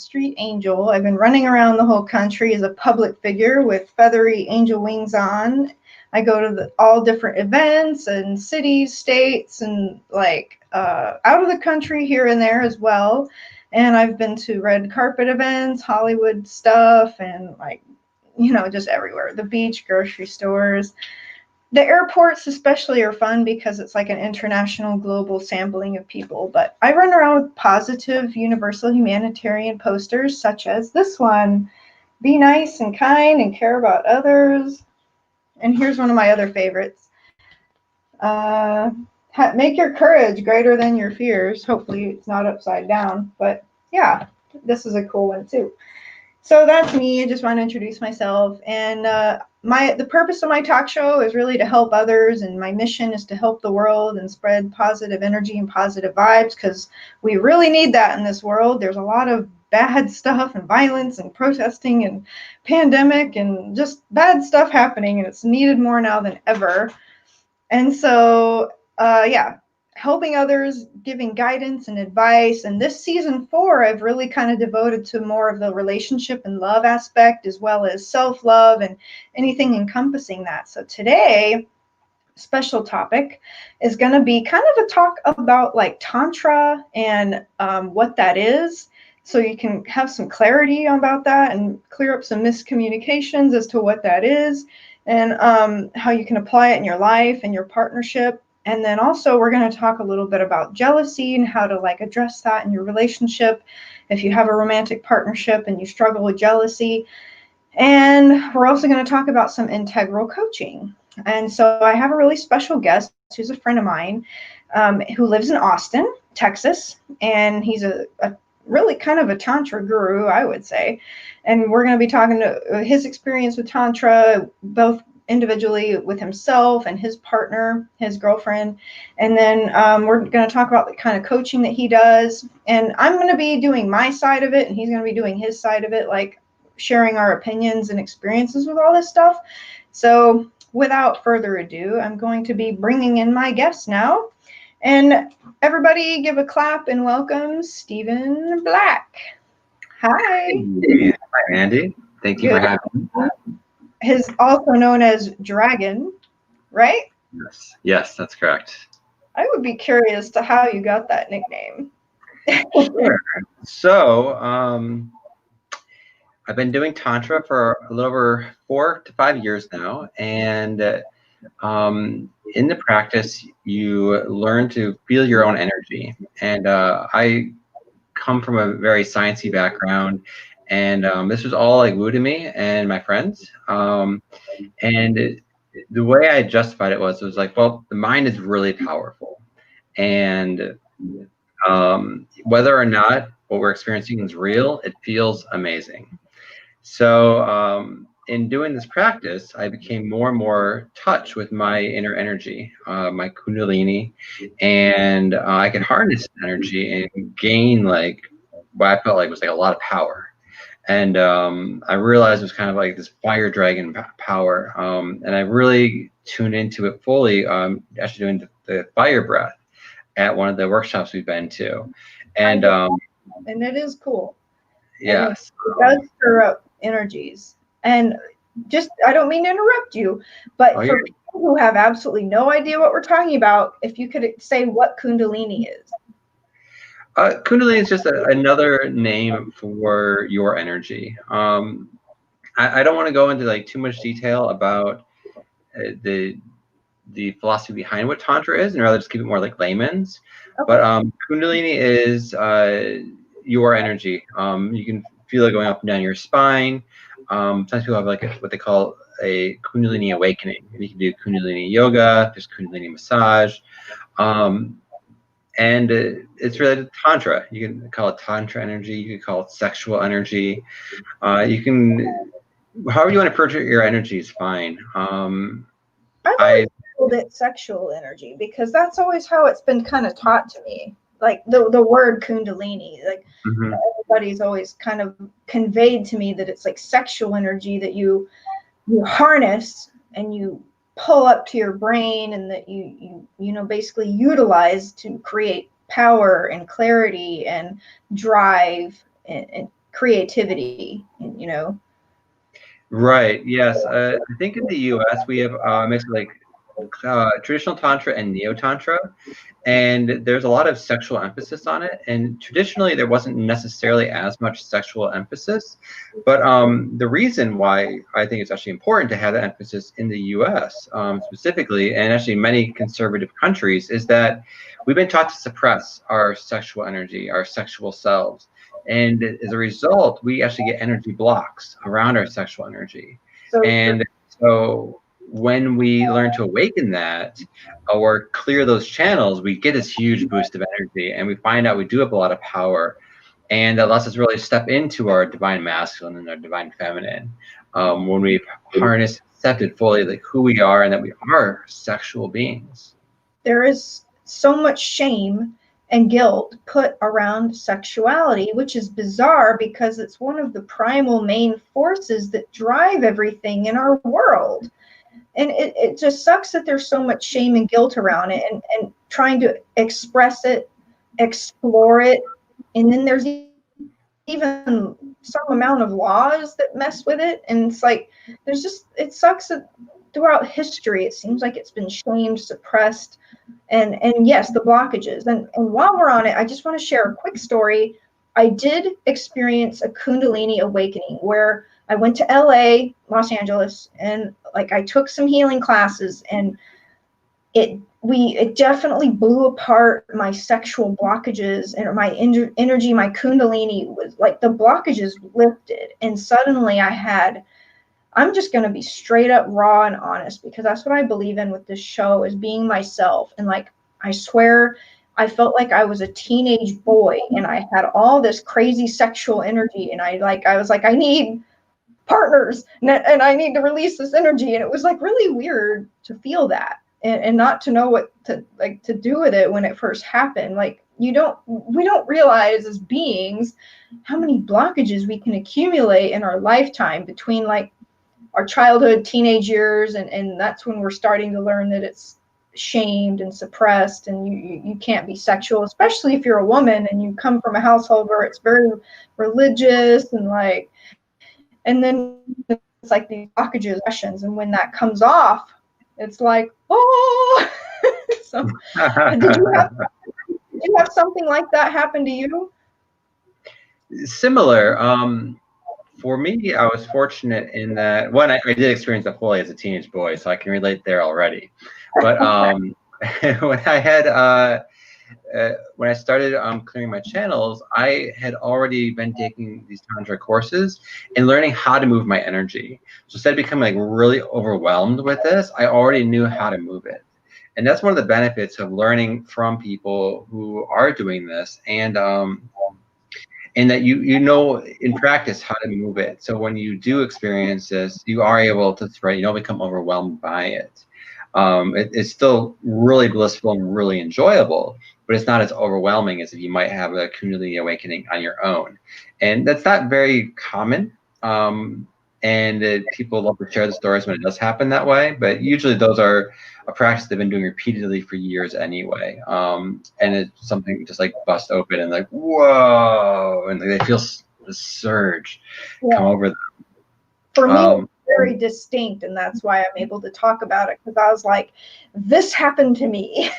street angel. I've been running around the whole country as a public figure with feathery angel wings on. I go to all different events and cities, states, and out of the country here and there as well. And I've been to red carpet events, Hollywood stuff, and just everywhere. The beach, grocery stores. The airports especially are fun because it's like an international global sampling of people. But I run around with positive universal humanitarian posters such as this one. Be nice and kind and care about others. And here's one of my other favorites. Make your courage greater than your fears. Hopefully it's not upside down. But yeah, this is a cool one too. So that's me. I just want to introduce myself. And the purpose of my talk show is really to help others, and my mission is to help the world and spread positive energy and positive vibes, because we really need that in this world. There's a lot of bad stuff and violence and protesting and pandemic and just bad stuff happening, and it's needed more now than ever. And so, helping others, giving guidance and advice. And this season 4, I've really kind of devoted to more of the relationship and love aspect, as well as self-love and anything encompassing that. So today, special topic is going to be kind of a talk about like Tantra and what that is. So you can have some clarity about that and clear up some miscommunications as to what that is, and how you can apply it in your life and your partnership. And then also we're going to talk a little bit about jealousy and how to address that in your relationship if you have a romantic partnership and you struggle with jealousy. And we're also going to talk about some integral coaching. And so I have a really special guest who's a friend of mine who lives in Austin, Texas, and he's a really kind of a Tantra guru, I would say. And we're going to be talking to his experience with Tantra, both individually with himself and his partner, his girlfriend. And then we're going to talk about the kind of coaching that he does. And I'm going to be doing my side of it, and he's going to be doing his side of it, like sharing our opinions and experiences with all this stuff. So without further ado, I'm going to be bringing in my guest now. And everybody give a clap and welcome Stephen Black. Hi. Hi, Andy. Thank you for having me. His also known as Dragon, right? Yes, that's correct. I would be curious to how you got that nickname. Sure. So, I've been doing Tantra for a little over 4 to 5 years now, and in the practice, you learn to feel your own energy. And I come from a very sciencey background, and this was all woo to me and my friends. And the way I justified it was like, well, the mind is really powerful, and whether or not what we're experiencing is real, it feels amazing. So in doing this practice, I became more and more touch with my inner energy, my kundalini, and I could harness energy and gain what I felt like was a lot of power. And I realized it was kind of like this fire dragon power, and I really tuned into it fully, actually doing the fire breath at one of the workshops we've been to. And it is cool. Yes. It does stir up energies. And just, I don't mean to interrupt you, but for people who have absolutely no idea what we're talking about, if you could say what Kundalini is. Kundalini is just another name for your energy. I don't want to go into too much detail about the philosophy behind what Tantra is, and rather just keep it more layman's. Okay. But Kundalini is your energy. You can feel it going up and down your spine. Sometimes people have what they call a Kundalini awakening. You can do Kundalini yoga, there's Kundalini massage. And it's related to Tantra. You can call it Tantra energy. You can call it sexual energy. You can, however you want to portray your energy is fine. I called it sexual energy because that's always how it's been kind of taught to me. Like the word Kundalini, everybody's always kind of conveyed to me that it's like sexual energy that you harness and you pull up to your brain, and that you basically utilize to create power and clarity and drive and creativity, you know. Right. Yes. I think in the U.S. we have mixed like traditional tantra and neo tantra, and there's a lot of sexual emphasis on it. And traditionally, there wasn't necessarily as much sexual emphasis, but the reason why I think it's actually important to have that emphasis in the U.S. Specifically, and actually many conservative countries, is that we've been taught to suppress our sexual energy, our sexual selves. And as a result, we actually get energy blocks around our sexual energy. So And so when we learn to awaken that or clear those channels, we get this huge boost of energy and we find out we do have a lot of power. And that lets us really step into our divine masculine and our divine feminine when we've harnessed, accepted fully like who we are and that we are sexual beings. there is so much shame and guilt put around sexuality, which is bizarre because it's one of the primal main forces that drive everything in our world. And it just sucks that there's so much shame and guilt around it, and trying to express it, explore it. And then there's even some amount of laws that mess with it. And it's like, there's just, it sucks that throughout history, it seems like it's been shamed, suppressed, and yes, the blockages. And while we're on it, I just want to share a quick story. I did experience a Kundalini awakening where I went to LA, Los Angeles, and like I took some healing classes, and it definitely blew apart my sexual blockages and my energy. My Kundalini was like, the blockages lifted, and suddenly I'm just going to be straight up raw and honest, because that's what I believe in with this show, is being myself. And like, I swear, I felt like I was a teenage boy and I had all this crazy sexual energy. And I was like, I need partners, and I need to release this energy. And it was like really weird to feel that, and not to know what to do with it when it first happened. Like, we don't realize as beings how many blockages we can accumulate in our lifetime between like our childhood, teenage years, and that's when we're starting to learn that it's shamed and suppressed, and you can't be sexual, especially if you're a woman and you come from a household where it's very religious, and like, and then it's like these blockages, sessions, and when that comes off, it's like, oh. So did you have something like that happen to you? Similar. For me, I was fortunate in that one, I did experience that fully as a teenage boy, so I can relate there already. But when I had when I started clearing my channels, I had already been taking these Tantra courses and learning how to move my energy. So instead of becoming like really overwhelmed with this, I already knew how to move it. And that's one of the benefits of learning from people who are doing this, and that you know in practice how to move it. So when you do experience this, you are able to thread. You don't become overwhelmed by it. It's still really blissful and really enjoyable, but it's not as overwhelming as if you might have a Kundalini awakening on your own. And that's not very common. And people love to share the stories when it does happen that way, but usually those are a practice they've been doing repeatedly for years anyway. And it's something just like bust open and like, whoa, and they feel the surge come over them. For me, it's very distinct, and that's why I'm able to talk about it, because I was like, this happened to me.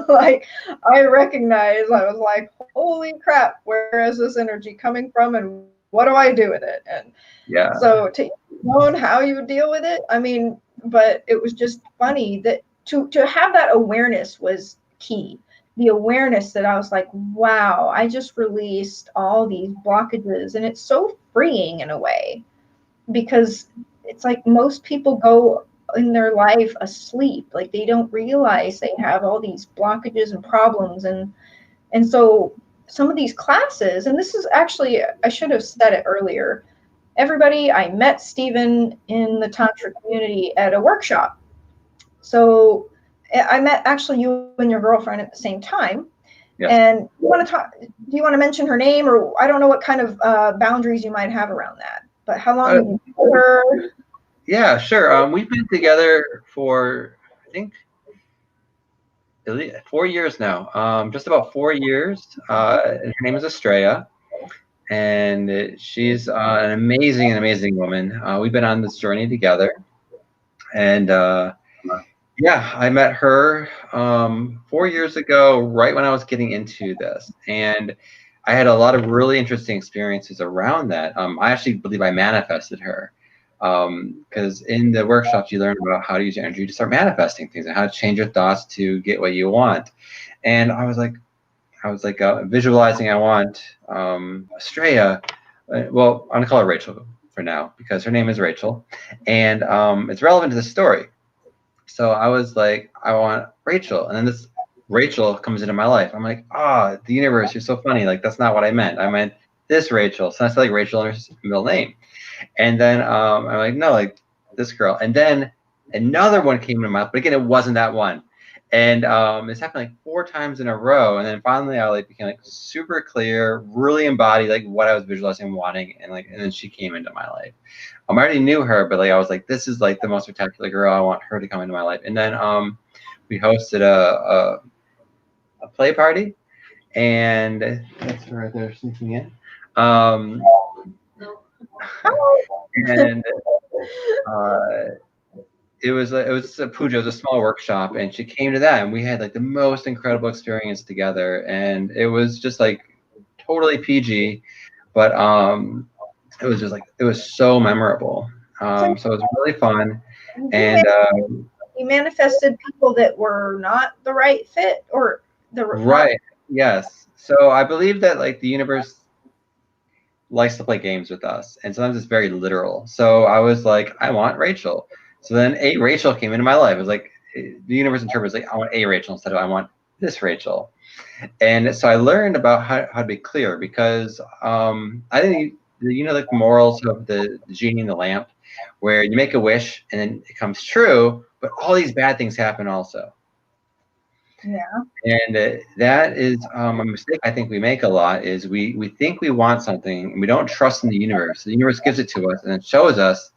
Like, I recognize, I was like, holy crap, where is this energy coming from, and what do I do with it? And yeah, so to know how you would deal with it, I mean, but it was just funny that to have that awareness was key. The awareness that I was like, wow, I just released all these blockages, and it's so freeing in a way, because it's like most people go in their life asleep, like they don't realize they have all these blockages and problems. And so some of these classes, and this is actually, I should have said it earlier, everybody, I met Stephen in the Tantra community at a workshop. So I met actually you and your girlfriend at the same time. yes. And you want to talk, do you want to mention her name, or I don't know what kind of boundaries you might have around that, but how long have you been with her? Yeah, sure. We've been together for, I think, 4 years now. Just about 4 years. And her name is Estrella. and she's an amazing woman. We've been on this journey together, and yeah, I met her 4 years ago, right when I was getting into this, and I had a lot of really interesting experiences around that. I actually believe I manifested her, because in the workshops you learn about how to use your energy to start manifesting things and how to change your thoughts to get what you want. And I was like visualizing. I want Estrella. Well, I'm gonna call her Rachel for now because her name is Rachel, and it's relevant to the story. So I was like, I want Rachel, and then this Rachel comes into my life. I'm like, the universe, you're so funny. Like that's not what I meant. I meant this Rachel. So I said like Rachel in her middle name, and then I'm like, no, like this girl, and then another one came into my life, but again, it wasn't that one. And it's happened like 4 times in a row, and then finally I like became like super clear, really embodied like what I was visualizing and wanting, and then she came into my life. I already knew her, but like I was like, this is like the most spectacular girl. I want her to come into my life. And then we hosted a play party, and that's right there sneaking in. And it was a puja, it was a small workshop, and she came to that, and we had like the most incredible experience together, and it was just like totally PG, but it was just like it was so memorable. So it was really fun, and You manifested people that were not the right fit or the right, yes. So I believe that like the universe likes to play games with us, and sometimes it's very literal. So I was like, I want Rachel. So then a Rachel came into my life. It was like the universe interprets like I want a Rachel instead of I want this Rachel. And so I learned about how to be clear because I think like the morals of the genie in the lamp, where you make a wish and then it comes true, but all these bad things happen also. Yeah. And that is a mistake I think we make a lot is we think we want something and we don't trust in the universe. The universe gives it to us and it shows us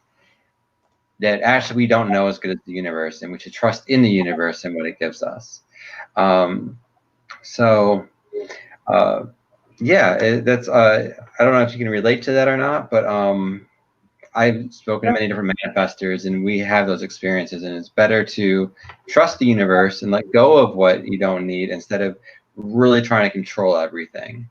that actually we don't know as good as the universe, and we should trust in the universe and what it gives us. So yeah, that's I don't know if you can relate to that or not, but I've spoken to many different manifestors, and we have those experiences, and it's better to trust the universe and let go of what you don't need instead of really trying to control everything.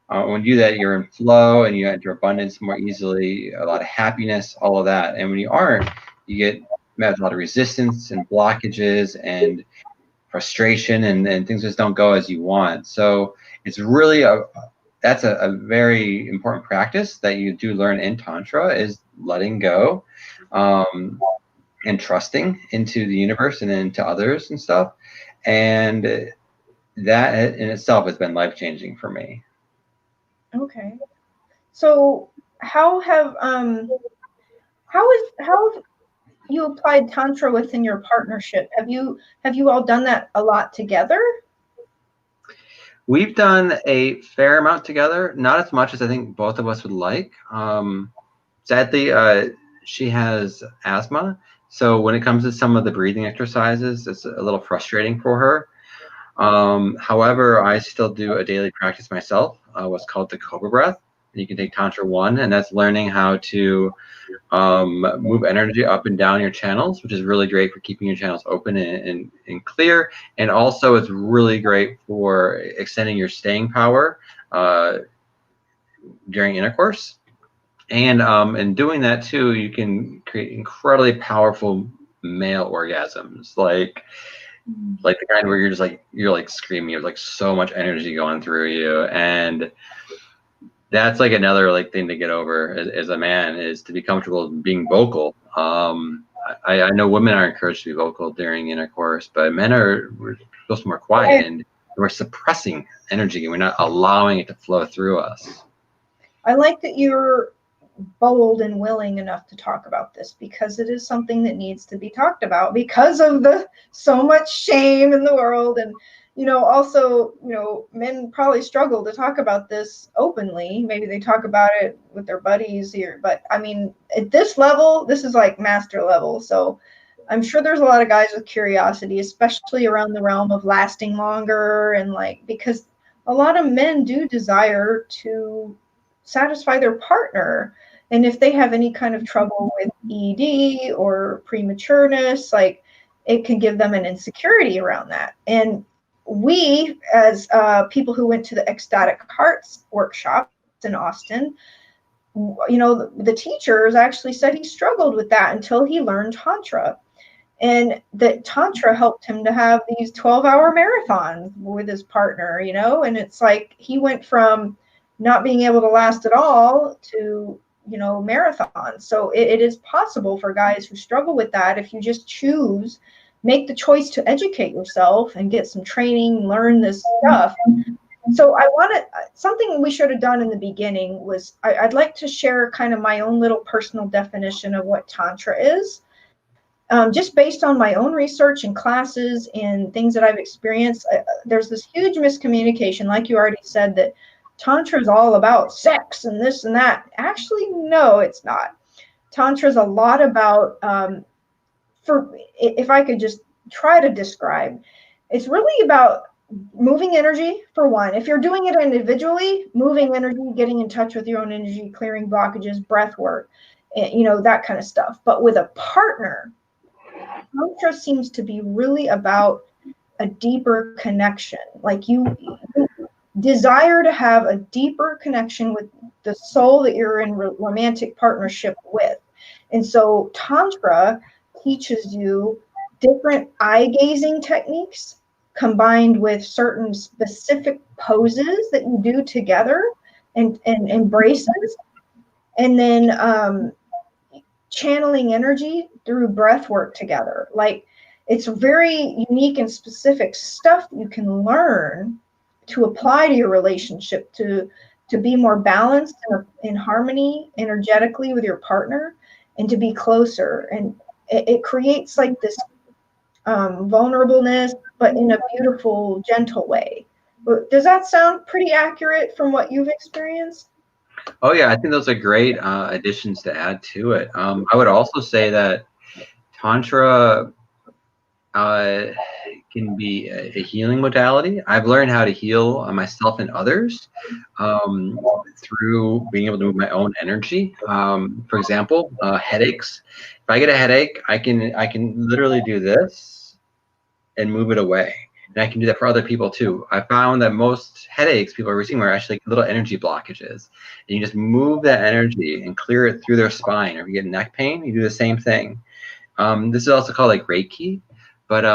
When you do that, you're in flow and you enter abundance more easily, a lot of happiness, all of that. And when you aren't, you get met with a lot of resistance and blockages and frustration, and things just don't go as you want. So it's really that's a very important practice that you do learn in Tantra is letting go, and trusting into the universe and into others and stuff. And that in itself has been life-changing for me. Okay. So how have you applied Tantra within your partnership? Have you all done that a lot together? We've done a fair amount together, not as much as I think both of us would like. Sadly, she has asthma, so when it comes to some of the breathing exercises, it's a little frustrating for her. However, I still do a daily practice myself, what's called the Cobra Breath. You can take Tantra 1, and that's learning how to move energy up and down your channels, which is really great for keeping your channels open and clear. And also, it's really great for extending your staying power during intercourse. And in doing that too, you can create incredibly powerful male orgasms, like the kind where you're like screaming, you have like so much energy going through you, and that's like another like thing to get over as a man is to be comfortable being vocal. I know women are encouraged to be vocal during intercourse, but we're supposed to be more quiet, and we're suppressing energy and we're not allowing it to flow through us. I like that you're bold and willing enough to talk about this because it is something that needs to be talked about because of the so much shame in the world. And also men probably struggle to talk about this openly. Maybe they talk about it with their buddies here, but I mean at this level, this is like master level. So I'm sure there's a lot of guys with curiosity, especially around the realm of lasting longer, and like because a lot of men do desire to satisfy their partner. And if they have any kind of trouble with ED or prematureness, like it can give them an insecurity around that. And we, as people who went to the Ecstatic Hearts workshop in Austin, you know, the teachers actually said he struggled with that until he learned Tantra. And that Tantra helped him to have these 12-hour marathons with his partner, you know, and it's like he went from not being able to last at all to, you know, marathons. So it is possible for guys who struggle with that if you just choose, make the choice to educate yourself and get some training, learn this stuff. So I wanted something we should have done in the beginning was I'd like to share kind of my own little personal definition of what Tantra is. Just based on my own research and classes and things that I've experienced, there's this huge miscommunication, like you already said, that Tantra is all about sex and this and that. Actually, no, it's not. Tantra is a lot about, if I could just try to describe, it's really about moving energy, for one. If you're doing it individually, moving energy, getting in touch with your own energy, clearing blockages, breath work, you know, that kind of stuff. But with a partner, Tantra seems to be really about a deeper connection. Like you desire to have a deeper connection with the soul that you're in romantic partnership with. And so Tantra teaches you different eye gazing techniques combined with certain specific poses that you do together and embraces. And then channeling energy through breath work together. Like it's very unique and specific stuff that you can learn to apply to your relationship to be more balanced and in harmony energetically with your partner and to be closer. And it creates like this vulnerableness, but in a beautiful, gentle way. Does that sound pretty accurate from what you've experienced? Oh yeah, I think those are great additions to add to it. I would also say that Tantra can be a healing modality. I've learned how to heal myself and others through being able to move my own energy. For example, headaches. If I get a headache, I can literally do this and move it away. And I can do that for other people too. I found that most headaches people are receiving are actually little energy blockages. And you just move that energy and clear it through their spine. Or if you get neck pain, you do the same thing. This is also called like Reiki, but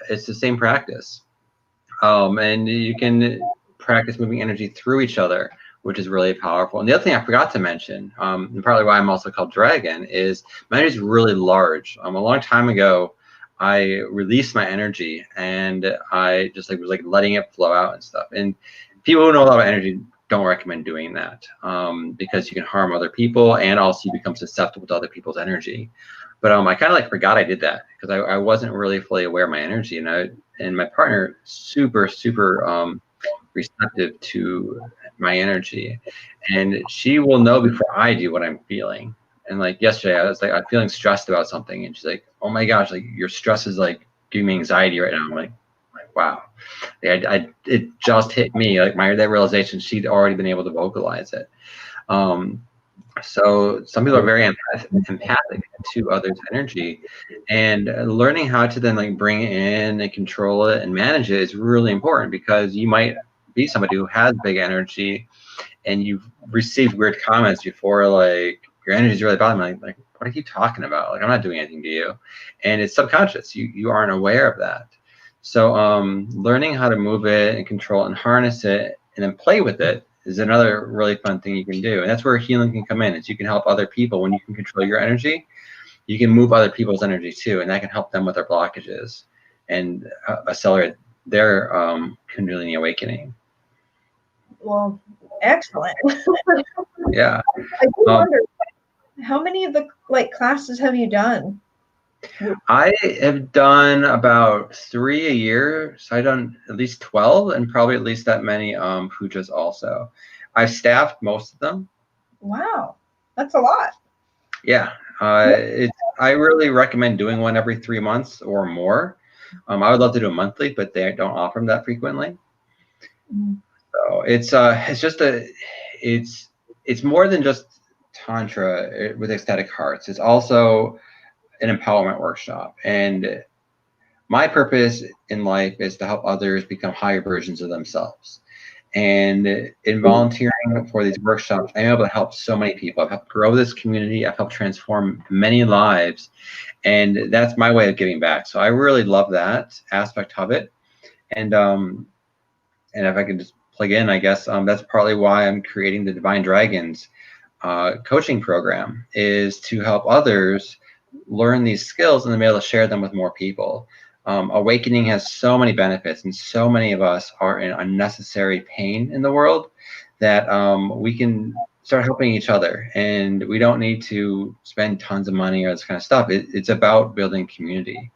it's the same practice. And you can practice moving energy through each other, which is really powerful. And the other thing I forgot to mention, and partly why I'm also called Dragon, is my energy is really large. A long time ago, I released my energy and I just was letting it flow out and stuff. And people who know a lot about energy don't recommend doing that because you can harm other people and also you become susceptible to other people's energy. But I kind of forgot I did that because I wasn't really fully aware of my energy, and my partner super receptive to my energy, and she will know before I do what I'm feeling. And yesterday, I was I'm feeling stressed about something, and she's like, "Oh my gosh, your stress is giving me anxiety right now." I'm like wow, it just hit me that realization. She'd already been able to vocalize it. So some people are very empathic to others' energy, and learning how to then bring it in and control it and manage it is really important because you might be somebody who has big energy, and you've received weird comments before your energy is really bothering me. What are you talking about? I'm not doing anything to you, and it's subconscious. You aren't aware of that. So learning how to move it and control it and harness it and then play with it is another really fun thing you can do. And that's where healing can come in, is you can help other people. When you can control your energy, you can move other people's energy too, and that can help them with their blockages and accelerate their Kundalini awakening. Well, excellent. Yeah. I do wonder, how many of the classes have you done? I have done about 3 a year, so I've done at least 12, and probably at least that many pujas also. I've staffed most of them. Wow, that's a lot. Yeah, I really recommend doing one every 3 months or more. I would love to do a monthly, but they don't offer them that frequently. So it's it's more than just Tantra with ecstatic hearts. It's also an empowerment workshop. And my purpose in life is to help others become higher versions of themselves. And in volunteering for these workshops, I'm able to help so many people. I've helped grow this community. I've helped transform many lives. And that's my way of giving back. So I really love that aspect of it. And if I could just plug in, I guess that's partly why I'm creating the Divine Dragons coaching program, is to help others learn these skills and then be able to share them with more people. Awakening has so many benefits, and so many of us are in unnecessary pain in the world that we can start helping each other, and we don't need to spend tons of money or this kind of stuff. It's about building community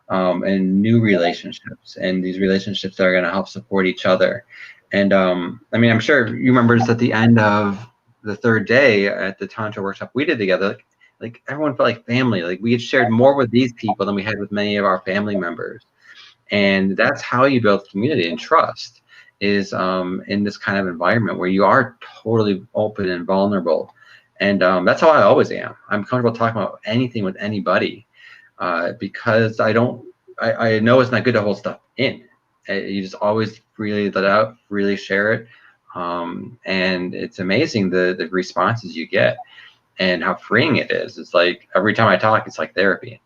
and new relationships, and these relationships that are going to help support each other. And I mean, I'm sure you remember just at the end of the third day at the Tantra workshop we did together, like everyone felt like family. Like we had shared more with these people than we had with many of our family members. And that's how you build community and trust, is in this kind of environment where you are totally open and vulnerable. And that's how I always am. I'm comfortable talking about anything with anybody because I know it's not good to hold stuff in. You just always really let out, really share it. And it's amazing the responses you get and how freeing it is. It's like every time I talk, it's like therapy.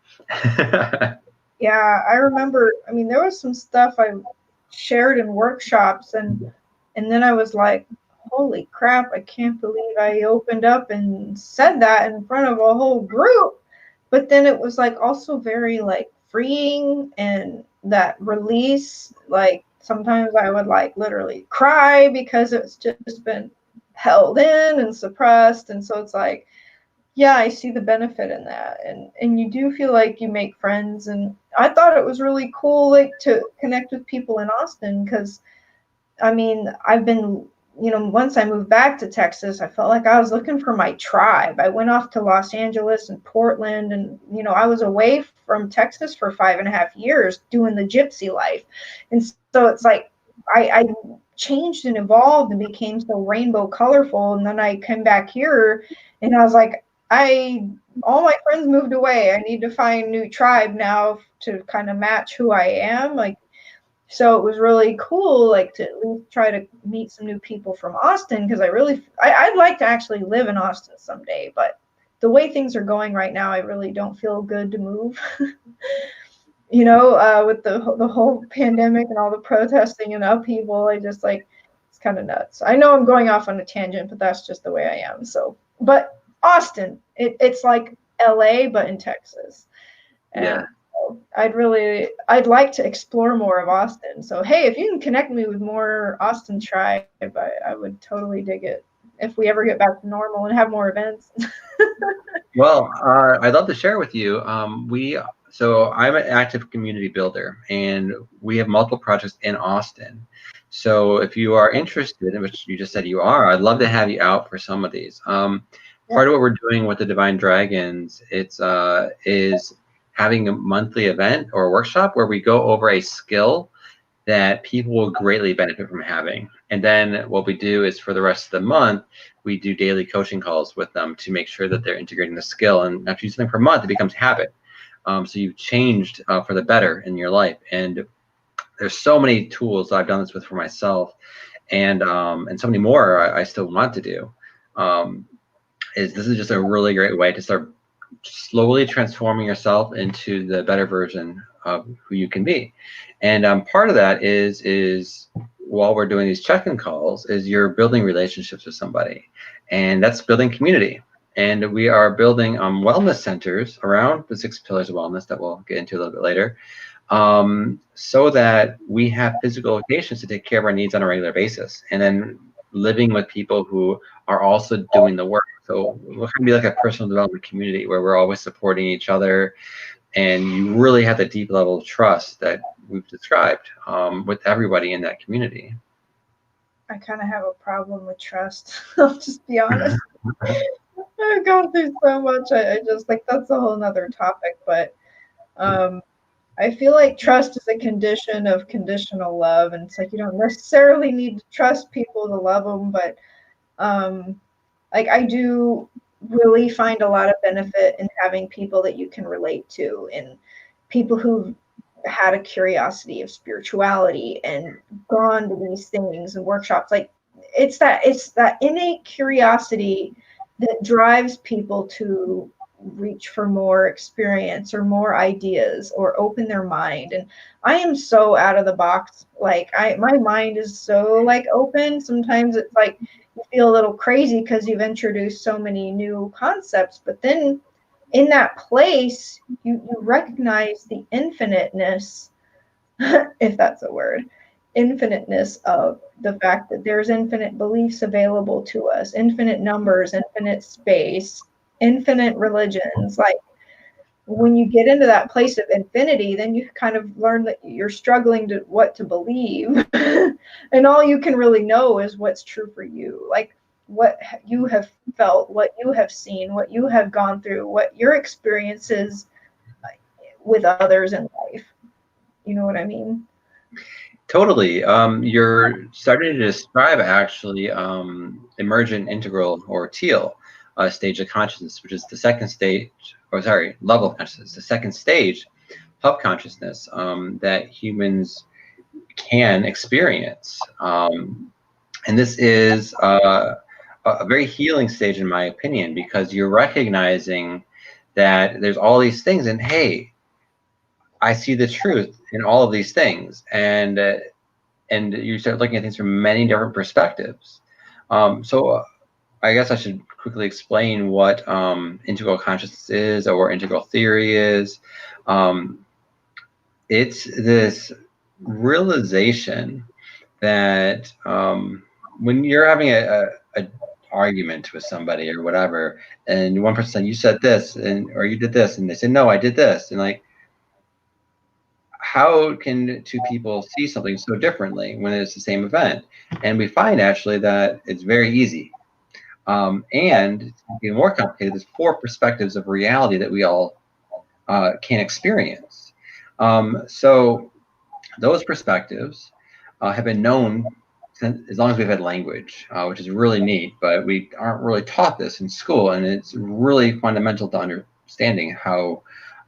Yeah, I remember, I mean, there was some stuff I shared in workshops, and then I was like, holy crap, I can't believe I opened up and said that in front of a whole group. But then it was like also very like freeing, and that release, like sometimes I would like literally cry because it's just been held in and suppressed. And so it's like, yeah, I see the benefit in that. And you do feel like you make friends. And I thought it was really cool, like, to connect with people in Austin, because I mean, I've been, once I moved back to Texas, I felt like I was looking for my tribe. I went off to Los Angeles and Portland, and I was away from Texas for 5.5 years doing the gypsy life. And so it's like I changed and evolved and became so rainbow colorful. And then I came back here and I was like, all my friends moved away. I need to find new tribe now to kind of match who I am. Like, so it was really cool, like, to at least try to meet some new people from Austin, because I'd like to actually live in Austin someday, but the way things are going right now, I really don't feel good to move. With the whole pandemic and all the protesting and upheaval, I just like, it's kind of nuts. I know I'm going off on a tangent, but that's just the way I am. So, but Austin, it's like LA, but in Texas. And Yeah. I'd like to explore more of Austin. So, hey, if you can connect me with more Austin tribe, I would totally dig it if we ever get back to normal and have more events. Well, I'd love to share with you. So I'm an active community builder, and we have multiple projects in Austin. So if you are interested, in which you just said you are, I'd love to have you out for some of these. Part of what we're doing with the Divine Dragons, is having a monthly event or a workshop where we go over a skill that people will greatly benefit from having. And then what we do is, for the rest of the month, we do daily coaching calls with them to make sure that they're integrating the skill. And after you do something for a month, it becomes habit. So you've changed for the better in your life. And there's so many tools I've done this with for myself, and so many more I still want to do. This is just a really great way to start slowly transforming yourself into the better version of who you can be. And part of that is while we're doing these check-in calls, is you're building relationships with somebody, and that's building community. And we are building wellness centers around the 6 pillars of wellness that we'll get into a little bit later, so that we have physical locations to take care of our needs on a regular basis, and then living with people who are also doing the work. So we're going to be like a personal development community where we're always supporting each other, and you really have the deep level of trust that we've described with everybody in that community. I kind of have a problem with trust. I'll just be honest. I've gone through so much. I just like, that's a whole nother topic. But I feel like trust is a condition of conditional love, and it's like you don't necessarily need to trust people to love them, but Like, I do really find a lot of benefit in having people that you can relate to, and people who've had a curiosity of spirituality and gone to these things and workshops. Like, it's that innate curiosity that drives people to reach for more experience or more ideas or open their mind. And I am so out of the box. Like, my mind is so like open. Sometimes it's like you feel a little crazy because you've introduced so many new concepts, but then in that place you recognize the infiniteness, if that's a word, infiniteness of the fact that there's infinite beliefs available to us, infinite numbers, infinite space, infinite religions. Like, when you get into that place of infinity, then you kind of learn that you're struggling to what to believe. And all you can really know is what's true for you. Like, what you have felt, what you have seen, what you have gone through, what your experiences with others in life. You know what I mean? Totally. You're starting to describe actually emergent, integral, or teal stage of consciousness, which is the second stage, or sorry, level of consciousness, the second stage of consciousness that humans can experience. And this is a very healing stage, in my opinion, because you're recognizing that there's all these things, and hey, I see the truth in all of these things, and you start looking at things from many different perspectives. So I guess I should quickly explain what integral consciousness is, or what integral theory is. It's this realization that when you're having a argument with somebody or whatever, and one person said, you said this, and or you did this, and they said, no, I did this, and like, how can two people see something so differently when it's the same event? And we find actually that it's very easy. And to be more complicated, there's four perspectives of reality that we all can experience. So those perspectives have been known since, as long as we've had language, which is really neat, but we aren't really taught this in school, and it's really fundamental to understanding how.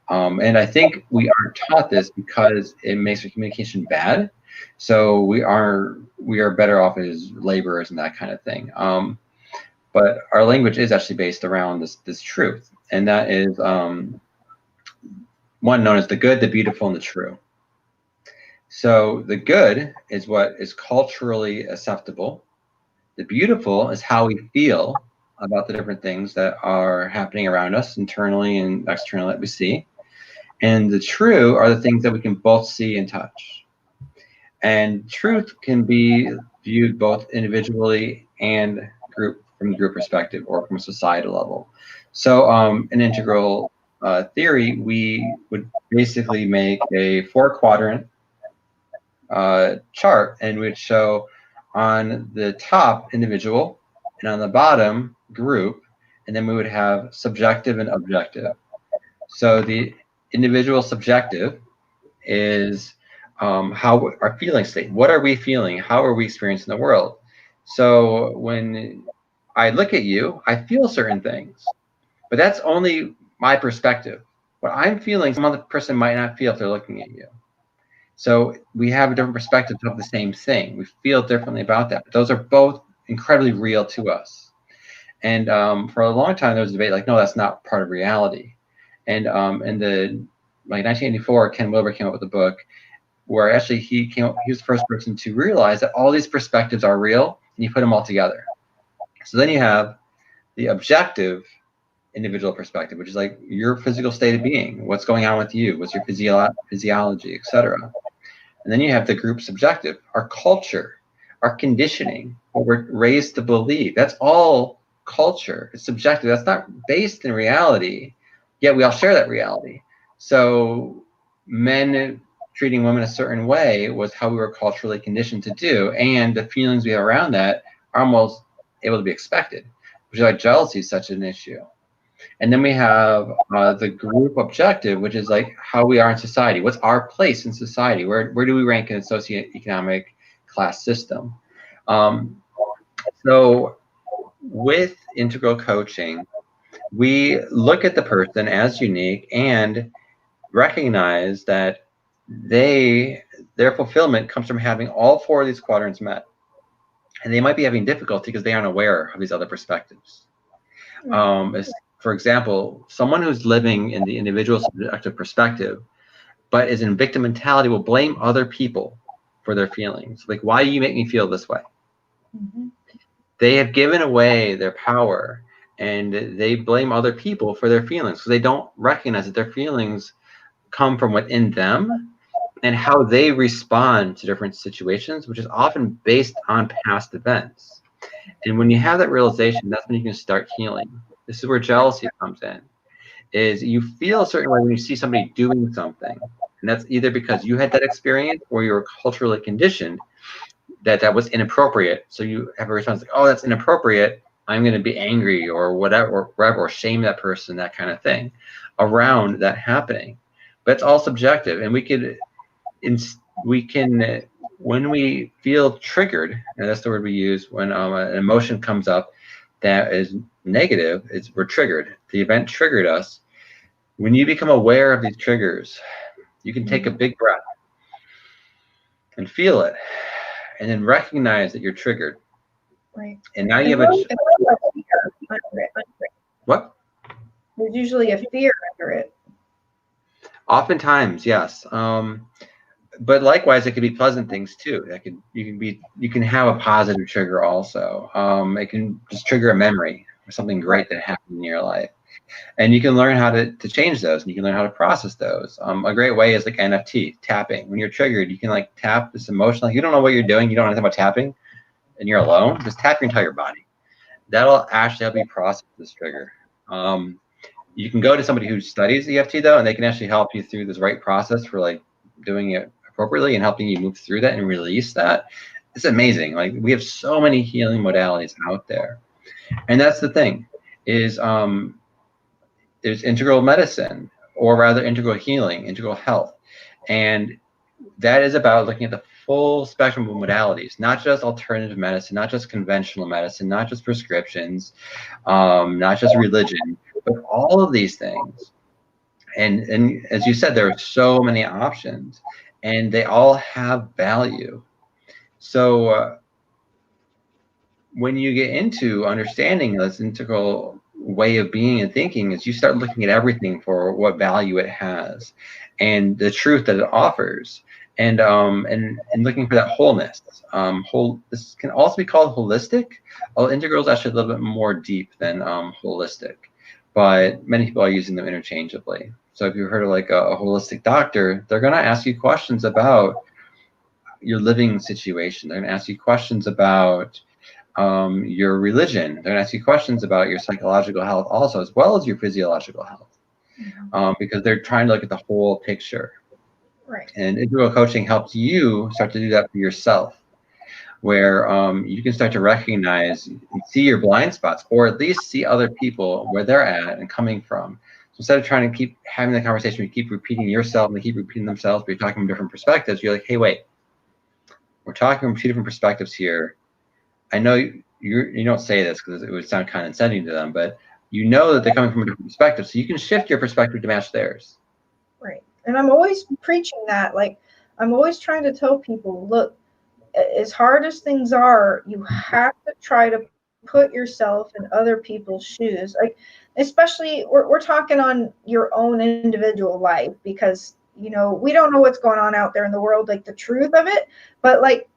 And I think we aren't taught this because it makes our communication bad. So we are better off as laborers and that kind of thing. But our language is actually based around this truth, and that is one known as the good, the beautiful, and the true. So the good is what is culturally acceptable. The beautiful is how we feel about the different things that are happening around us, internally and externally, that we see. And the true are the things that we can both see and touch. And truth can be viewed both individually and from the group perspective, or from a societal level. So an integral theory, we would basically make a 4-quadrant chart, and we'd show on the top individual, and on the bottom group, and then we would have subjective and objective. So the individual subjective is how our feeling state. What are we feeling? How are we experiencing the world? So when I look at you, I feel certain things, but that's only my perspective. What I'm feeling, some other person might not feel if they're looking at you. So we have a different perspective of the same thing. We feel differently about that. But those are both incredibly real to us. And for a long time, there was a debate like, no, that's not part of reality. And in the 1984, Ken Wilber came up with a book where actually he was the first person to realize that all these perspectives are real, and you put them all together. So then you have the objective individual perspective, which is like your physical state of being, what's going on with you, what's your physiology, etc. And then you have the group subjective, our culture, our conditioning, what we're raised to believe. That's all culture. It's subjective. That's not based in reality, yet we all share that reality. So men treating women a certain way was how we were culturally conditioned to do, and the feelings we have around that are almost able to be expected, which is why jealousy is such an issue. And then we have the group objective, which is like how we are in society. What's our place in society? Where do we rank in a socioeconomic class system? So with integral coaching, we look at the person as unique and recognize that their fulfillment comes from having all four of these quadrants met. And they might be having difficulty because they aren't aware of these other perspectives. For example, someone who's living in the individual subjective perspective, but is in victim mentality, will blame other people for their feelings. Like, why do you make me feel this way? Mm-hmm. They have given away their power, and they blame other people for their feelings because they don't recognize that their feelings come from within them and how they respond to different situations, which is often based on past events. And when you have that realization, that's when you can start healing. This is where jealousy comes in, is you feel a certain way when you see somebody doing something. And that's either because you had that experience or you're culturally conditioned that was inappropriate. So you have a response like, oh, that's inappropriate. I'm going to be angry or whatever, or shame that person, that kind of thing around that happening. But it's all subjective. And we can, when we feel triggered, and that's the word we use when an emotion comes up that is negative, we're triggered. The event triggered us. When you become aware of these triggers, you can take a big breath and feel it, and then recognize that you're triggered. Right. And now you have what? There's usually a fear under it. Oftentimes, yes. But likewise, it could be pleasant things too. You can have a positive trigger also. It can just trigger a memory or something great that happened in your life. And you can learn how to change those, and you can learn how to process those. A great way is like NFT, tapping. When you're triggered, you can like tap this emotion. Like you don't know what you're doing, you don't know anything about tapping, and you're alone, just tap your entire body. That'll actually help you process this trigger. You can go to somebody who studies EFT though, and they can actually help you through this right process for like doing it appropriately and helping you move through that and release that. It's amazing. Like we have so many healing modalities out there. And that's the thing is there's integral medicine, or rather integral healing, integral health. And that is about looking at the full spectrum of modalities, not just alternative medicine, not just conventional medicine, not just prescriptions, not just religion, but all of these things. And as you said, there are so many options, and they all have value. So when you get into understanding this integral way of being and thinking, is you start looking at everything for what value it has and the truth that it offers, and looking for that wholeness. This can also be called holistic. Integral is actually a little bit more deep than holistic, but many people are using them interchangeably. So if you've heard of like a holistic doctor, they're going to ask you questions about your living situation. They're going to ask you questions about your religion. They're going to ask you questions about your psychological health also, as well as your physiological health, because they're trying to look at the whole picture. Right. And integral coaching helps you start to do that for yourself, where you can start to recognize and see your blind spots, or at least see other people where they're at and coming from. So instead of trying to keep having the conversation, you keep repeating yourself and they keep repeating themselves, but you're talking from different perspectives. You're like, hey, wait, we're talking from two different perspectives here. I know you don't say this because it would sound condescending to them, but you know that they're coming from a different perspective, so you can shift your perspective to match theirs. Right. And I'm always preaching that. Like, I'm always trying to tell people, look, as hard as things are, you have to try to put yourself in other people's shoes. Like, especially we're talking on your own individual life, because, you know, we don't know what's going on out there in the world, like the truth of it. But like,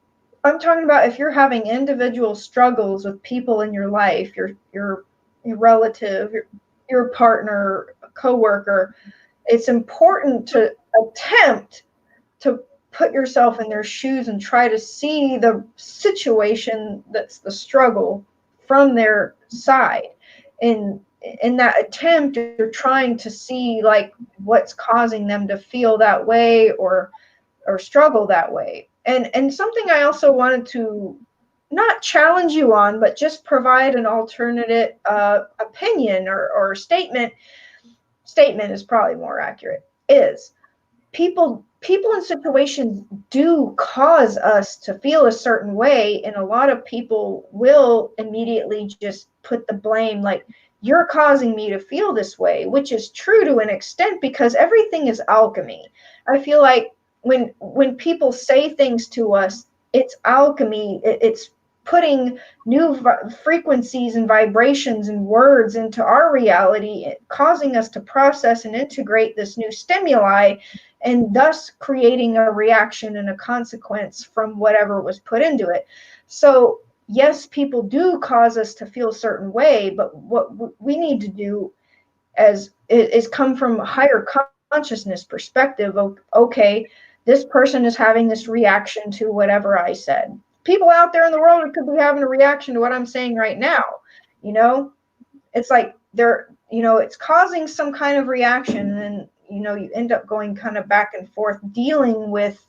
I'm talking about if you're having individual struggles with people in your life, your relative, your partner, coworker, it's important to attempt to put yourself in their shoes and try to see the situation that's the struggle from their side. And in that attempt, you're trying to see like what's causing them to feel that way or struggle that way. And something I also wanted to not challenge you on, but just provide an alternative opinion or statement is probably more accurate, is people in situations do cause us to feel a certain way, and a lot of people will immediately just put the blame, like, you're causing me to feel this way, which is true to an extent, because everything is alchemy. I feel like when people say things to us, it's alchemy. It's putting new frequencies and vibrations and words into our reality, causing us to process and integrate this new stimuli, and thus creating a reaction and a consequence from whatever was put into it. So yes, people do cause us to feel a certain way, but what we need to do as is come from a higher consciousness perspective of, okay, this person is having this reaction to whatever I said. People out there in the world could be having a reaction to what I'm saying right now. You know, it's like they're, you know, it's causing some kind of reaction, and then, you know, you end up going kind of back and forth dealing with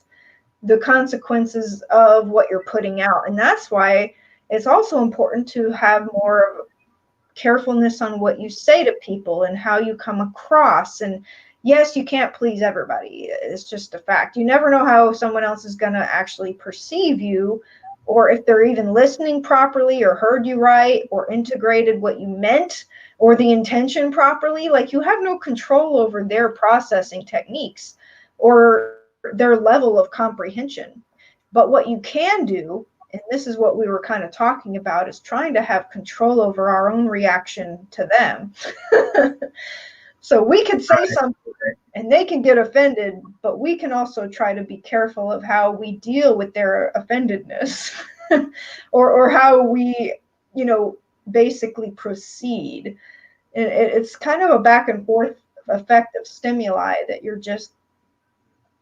the consequences of what you're putting out. And that's why it's also important to have more carefulness on what you say to people and how you come across. And yes, you can't please everybody. It's just a fact. You never know how someone else is going to actually perceive you, or if they're even listening properly, or heard you right, or integrated what you meant, or the intention properly. Like, you have no control over their processing techniques or their level of comprehension. But what you can do, and this is what we were kind of talking about, is trying to have control over our own reaction to them. So we can say something and they can get offended, but we can also try to be careful of how we deal with their offendedness or how we, you know, basically proceed. And it's kind of a back and forth effect of stimuli that you're just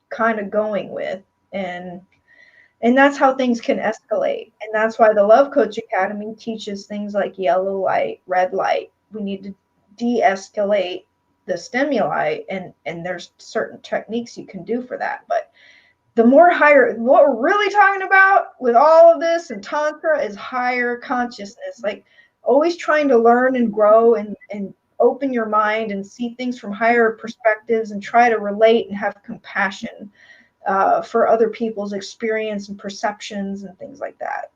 kind of going with. And that's how things can escalate. And that's why the Love Coach Academy teaches things like yellow light, red light. We need to de-escalate the stimuli, and there's certain techniques you can do for that. But the more higher, what we're really talking about with all of this and Tantra is higher consciousness, like always trying to learn and grow and open your mind and see things from higher perspectives and try to relate and have compassion for other people's experience and perceptions and things like that.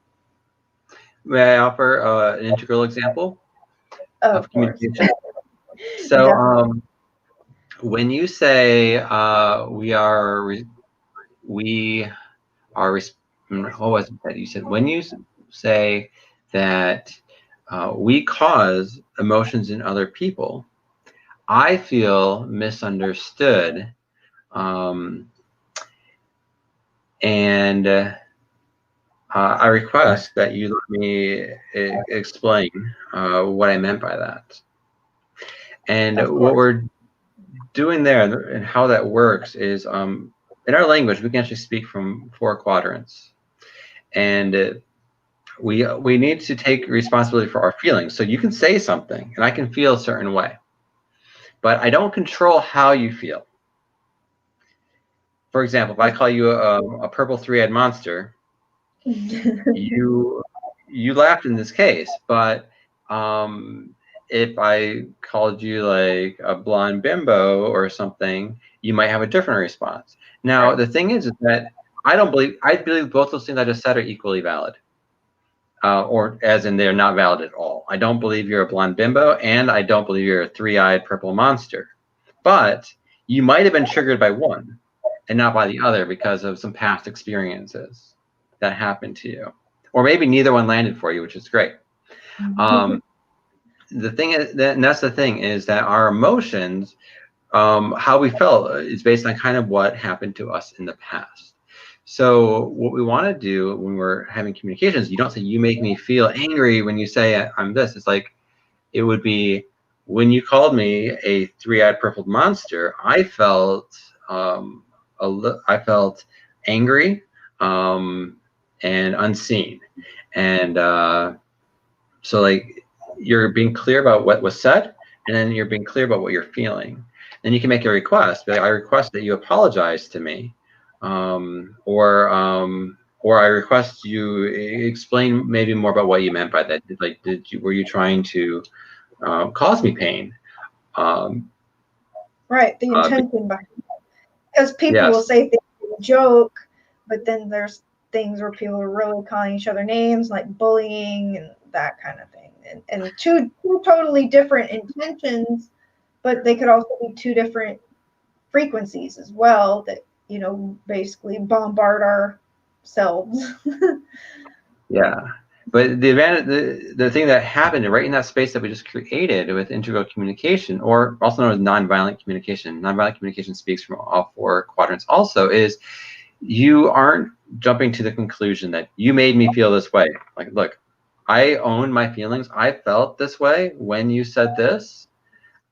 May I offer an integral example of communication? So when you say we are, what was it that you said? When you say that we cause emotions in other people, I feel misunderstood. And I request that you let me explain what I meant by that. And what we're doing there and how that works is in our language, we can actually speak from 4 quadrants. And we need to take responsibility for our feelings. So you can say something and I can feel a certain way, but I don't control how you feel. For example, if I call you a purple 3-eyed monster, you laughed in this case, but if I called you like a blonde bimbo or something, you might have a different response. Now, the thing is that I believe both those things I just said are equally valid, or as in they're not valid at all. I don't believe you're a blonde bimbo, and I don't believe you're a 3-eyed purple monster. But you might have been triggered by one and not by the other because of some past experiences that happened to you, or maybe neither one landed for you, which is great. The thing is and that's the thing, is that our emotions, how we felt, is based on kind of what happened to us in the past. So what we want to do when we're having communications, you don't say, you make me feel angry when you say I'm this. It's like, it would be, when you called me a 3-eyed purple monster, I felt angry and unseen. And so like, you're being clear about what was said, and then you're being clear about what you're feeling. Then you can make a request. Like, I request that you apologize to me, or I request you explain maybe more about what you meant by that. Like, were you trying to cause me pain? Right, the intention behind it. Because people will Yes. say things as a joke, but then there's things where people are really calling each other names, like bullying and that kind of thing. And two totally different intentions, but they could also be two different frequencies as well that, basically bombard ourselves. Yeah. But the advantage, the thing that happened right in that space that we just created with integral communication, or also known as nonviolent communication speaks from all four quadrants also, is you aren't jumping to the conclusion that you made me feel this way. Like, look, I own my feelings. I felt this way when you said this,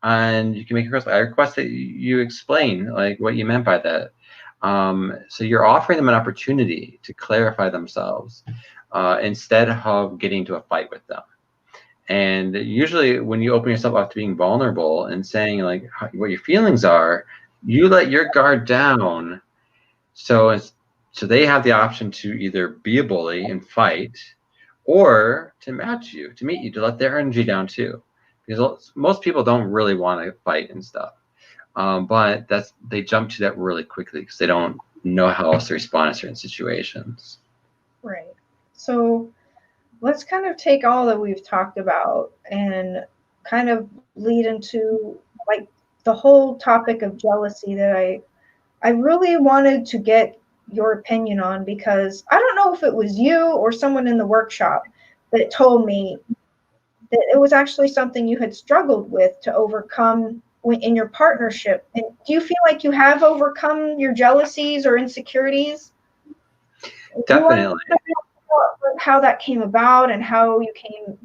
and you can make a request. I request that you explain like what you meant by that. So you're offering them an opportunity to clarify themselves instead of getting into a fight with them. And usually, when you open yourself up to being vulnerable and saying like what your feelings are, you let your guard down. So they have the option to either be a bully and fight, or to match you, to meet you, to let their energy down too. Because most people don't really want to fight and stuff, but they jump to that really quickly because they don't know how else to respond in certain situations. Right. So let's kind of take all that we've talked about and kind of lead into like the whole topic of jealousy that I really wanted to get your opinion on, because I don't know if it was you or someone in the workshop that told me that it was actually something you had struggled with to overcome in your partnership. And do you feel like you have overcome your jealousies or insecurities? Do you want Definitely. to talk about how that came about and how you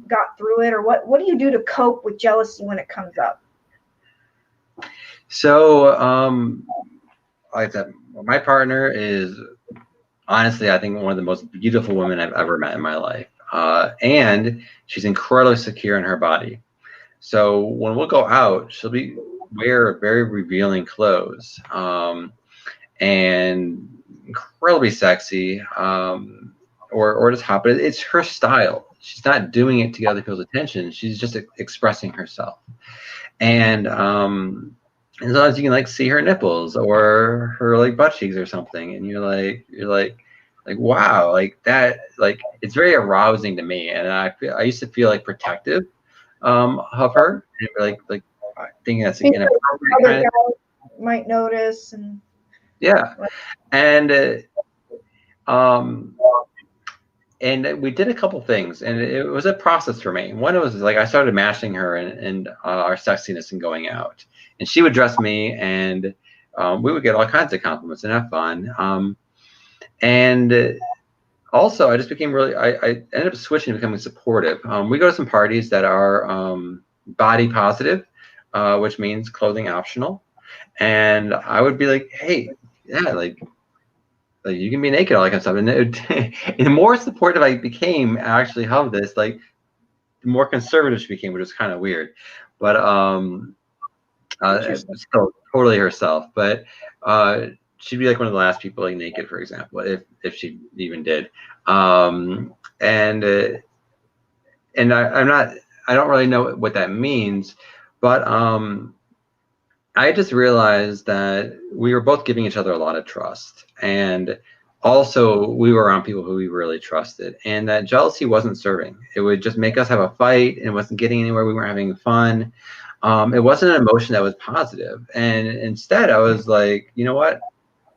got through it, or what do you do to cope with jealousy when it comes up? So, like I said, my partner is honestly, I think, one of the most beautiful women I've ever met in my life. And she's incredibly secure in her body. So when we'll go out, she'll wear very revealing clothes, and incredibly sexy, or just hot. But it's her style. She's not doing it to get other people's attention. She's just expressing herself. And sometimes you can like see her nipples or her like butt cheeks or something, and you're like wow, like that, like it's very arousing to me, and I used to feel like protective of her, and like I think that's Because inappropriate other kind of. guys might notice and Yeah. like, And and we did a couple things, and it was a process for me. One was like I started mashing her and our sexiness and going out, and she would dress me, and we would get all kinds of compliments and have fun. And also, I just became I ended up switching to becoming supportive. We go to some parties that are body positive, which means clothing optional, and I would be like, hey, yeah, like you can be naked, all that kind of stuff. And the more supportive I became actually of this, like the more conservative she became, which was kind of weird. But interesting. still totally herself. But she'd be like one of the last people like naked, for example, if she even did. And I don't really know what that means, but I just realized that we were both giving each other a lot of trust, and also we were around people who we really trusted, and that jealousy wasn't serving. It would just make us have a fight, and it wasn't getting anywhere. We weren't having fun. It wasn't an emotion that was positive, and instead I was like, you know what?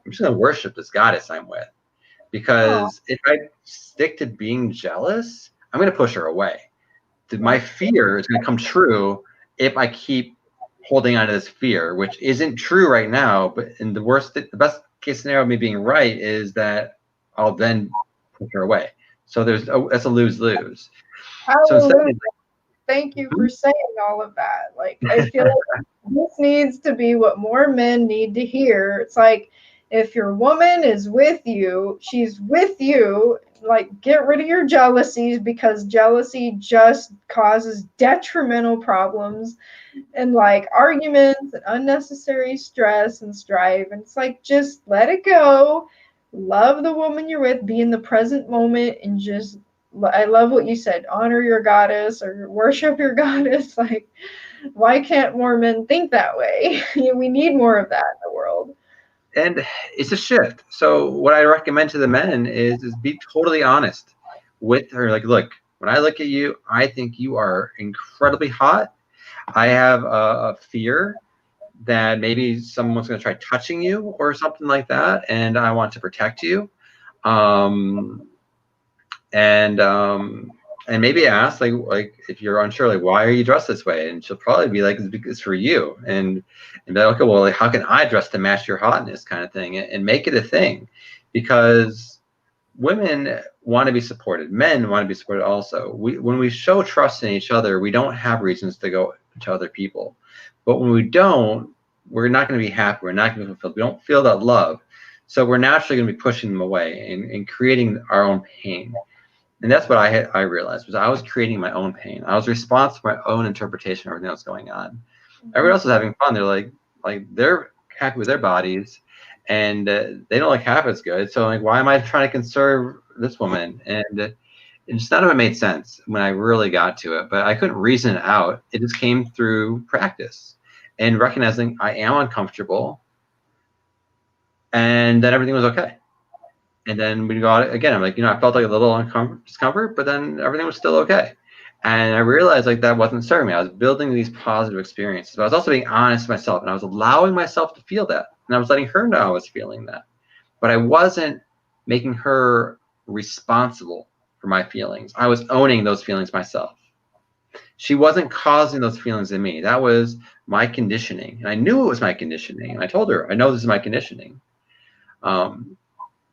I'm just gonna worship this goddess I'm with, Oh, because if I stick to being jealous, I'm gonna push her away. My fear is going to come true if I keep holding on to this fear, which isn't true right now. But in the best case scenario of me being right is that I'll then push her away. So that's a lose lose. So instead, hallelujah. Thank you for saying all of that. Like, I feel like this needs to be what more men need to hear. It's like, if your woman is with you, she's with you. Like, get rid of your jealousies, because jealousy just causes detrimental problems and like arguments and unnecessary stress and strife. And it's like, just let it go. Love the woman you're with, be in the present moment, and just, I love what you said, honor your goddess or worship your goddess. Like, why can't more men think that way? We need more of that in the world. and it's a shift. So what I recommend to the men is be totally honest with her. Like, look, when I look at you, I think you are incredibly hot. I have a fear that maybe someone's going to try touching you or something like that, and I want to protect you. Um, and maybe ask like if you're unsure, like, why are you dressed this way? And she'll probably be like, it's for you. And be like, okay, well, like, how can I dress to match your hotness, kind of thing, and make it a thing, because women want to be supported, men want to be supported also. When we show trust in each other, we don't have reasons to go to other people. But when we don't, we're not going to be happy, we're not going to be fulfilled, we don't feel that love, so we're naturally going to be pushing them away and creating our own pain. And that's what I realized, was I was creating my own pain. I was responsible for my own interpretation of everything that was going on. Everyone else was having fun. They're like they're happy with their bodies, and they don't like half as good. So like, why am I trying to conserve this woman? And it just none of it made sense when I really got to it. But I couldn't reason it out. It just came through practice and recognizing I am uncomfortable, and then everything was okay. And then we go out again. I'm like, I felt like a little discomfort, but then everything was still okay. And I realized like that wasn't serving me. I was building these positive experiences, but I was also being honest with myself, and I was allowing myself to feel that. And I was letting her know I was feeling that. But I wasn't making her responsible for my feelings. I was owning those feelings myself. She wasn't causing those feelings in me. That was my conditioning. And I knew it was my conditioning. And I told her, I know this is my conditioning.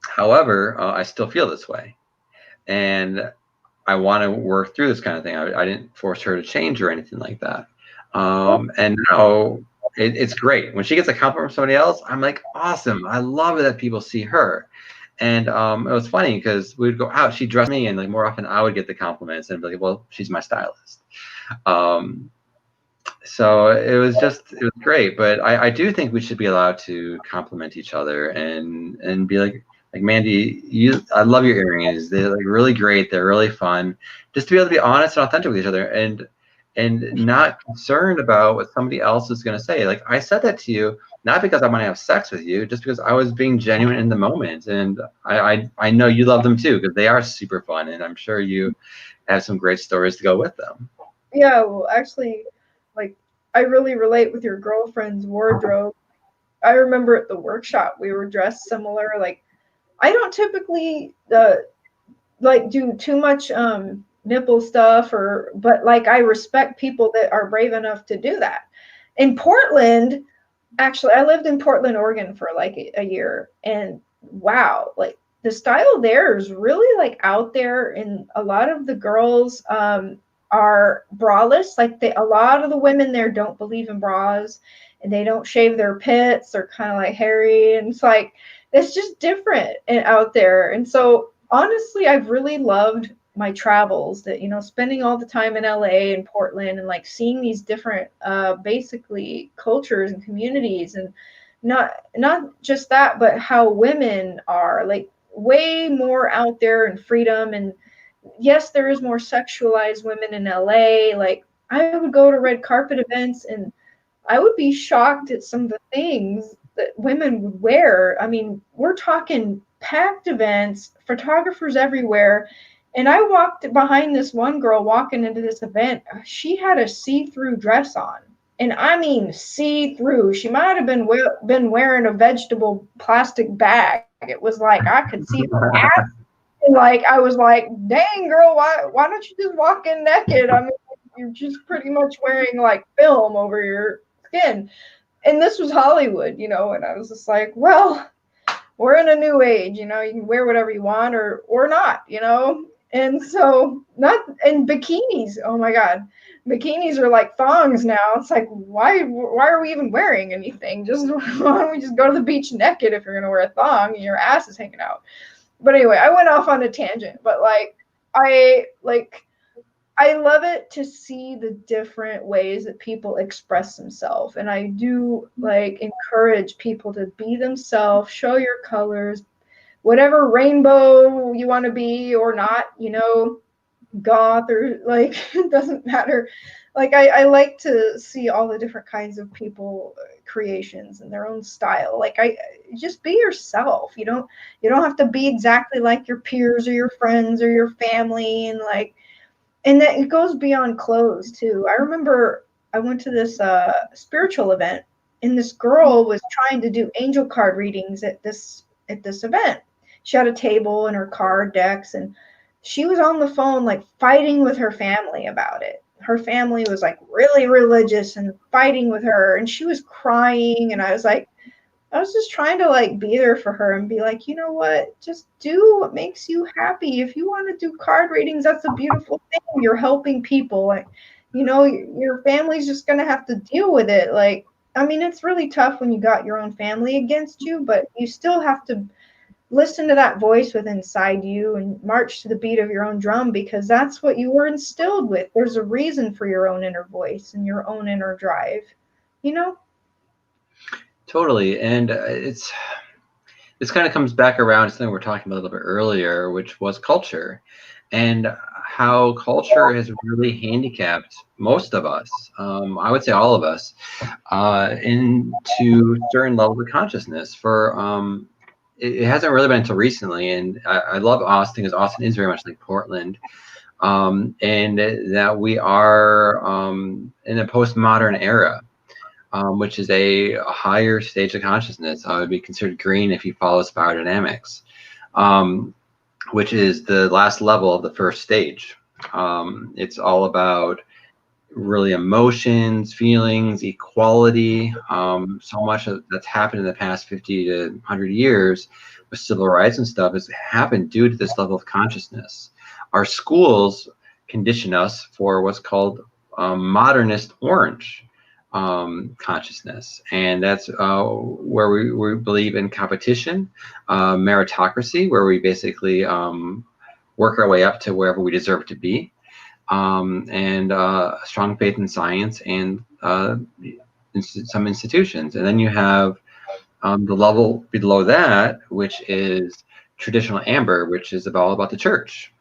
However, I still feel this way, and I want to work through this kind of thing. I didn't force her to change or anything like that. And now it's great. When she gets a compliment from somebody else, I'm like, awesome. I love it that people see her. And it was funny because we would go out, she'd dress me, and like more often I would get the compliments and be like, well, she's my stylist. So it was great. But I do think we should be allowed to compliment each other and be like Mandy, I love your earrings. They're like really great. They're really fun. Just to be able to be honest and authentic with each other, and not concerned about what somebody else is going to say. Like, I said that to you not because I want to have sex with you, just because I was being genuine in the moment. And I know you love them too, because they are super fun, and I'm sure you have some great stories to go with them. Yeah, well, actually, like, I really relate with your girlfriend's wardrobe. I remember at the workshop we were dressed similar. Like, I don't typically like do too much nipple stuff, but like, I respect people that are brave enough to do that. In Portland, actually, I lived in Portland, Oregon for like a year, and wow, like the style there is really like out there, and a lot of the girls are braless. Like, a lot of the women there don't believe in bras, and they don't shave their pits. They're kind of like hairy, and it's just different and out there. And so honestly, I've really loved my travels, that, spending all the time in LA and Portland, and like seeing these different basically cultures and communities, and not just that, but how women are like way more out there in freedom. And yes, there is more sexualized women in LA. Like, I would go to red carpet events, and I would be shocked at some of the things that women would wear. I mean, we're talking packed events, photographers everywhere. And I walked behind this one girl walking into this event. She had a see-through dress on. And I mean see-through. She might have been wearing a vegetable plastic bag. It was like I could see her ass. And like, I was like, dang, girl, why don't you just walk in naked? I mean, you're just pretty much wearing like film over your skin. And this was Hollywood, and I was just like, well, we're in a new age, you can wear whatever you want or not, And so, and bikinis, oh my God, bikinis are like thongs now. It's like, why are we even wearing anything? Just why don't we just go to the beach naked if you're gonna wear a thong and your ass is hanging out? But anyway, I went off on a tangent, but I love it to see the different ways that people express themselves. And I do like encourage people to be themselves, show your colors, whatever rainbow you want to be or not, goth or like, it doesn't matter. Like, I like to see all the different kinds of people creations and their own style. Like, I just be yourself. You don't have to be exactly like your peers or your friends or your family. And like, and that it goes beyond clothes too. I remember I went to this spiritual event, and this girl was trying to do angel card readings at this event. She had a table and her card decks, and she was on the phone like fighting with her family about it. Her family was like really religious and fighting with her, and she was crying, and I was just trying to like be there for her and be like, you know what? Just do what makes you happy. If you want to do card readings, that's a beautiful thing. You're helping people. Like, your family's just gonna have to deal with it. Like, I mean, it's really tough when you got your own family against you, but you still have to listen to that voice within inside you and march to the beat of your own drum, because that's what you were instilled with. There's a reason for your own inner voice and your own inner drive, you know? Totally. And this kind of comes back around to something we were talking about a little bit earlier, which was culture, and how culture has really handicapped most of us, I would say all of us, into certain levels of consciousness. It hasn't really been until recently, and I love Austin, because Austin is very much like Portland, and that we are in a postmodern era, which is a higher stage of consciousness. It would be considered green if you follow spiral dynamics, which is the last level of the first stage. It's all about really emotions, feelings, equality. So much that's happened in the past 50 to 100 years with civil rights and stuff has happened due to this level of consciousness. Our schools condition us for what's called modernist orange consciousness, and that's where we believe in competition, meritocracy, where we basically work our way up to wherever we deserve to be, and strong faith in science and some institutions. And then you have the level below that, which is traditional amber, which is all about the church.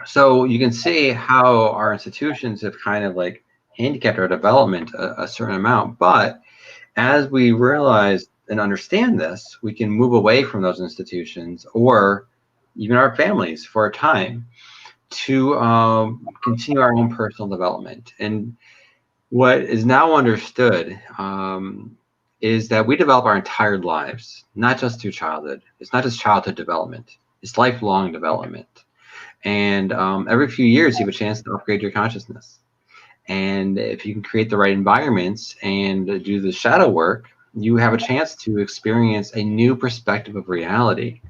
So you can see how our institutions have kind of like handicapped our development a certain amount. But as we realize and understand this, we can move away from those institutions or even our families for a time to continue our own personal development. And what is now understood is that we develop our entire lives, not just through childhood. It's not just childhood development, it's lifelong development. And every few years, you have a chance to upgrade your consciousness. And if you can create the right environments and do the shadow work, you have a chance to experience a new perspective of reality.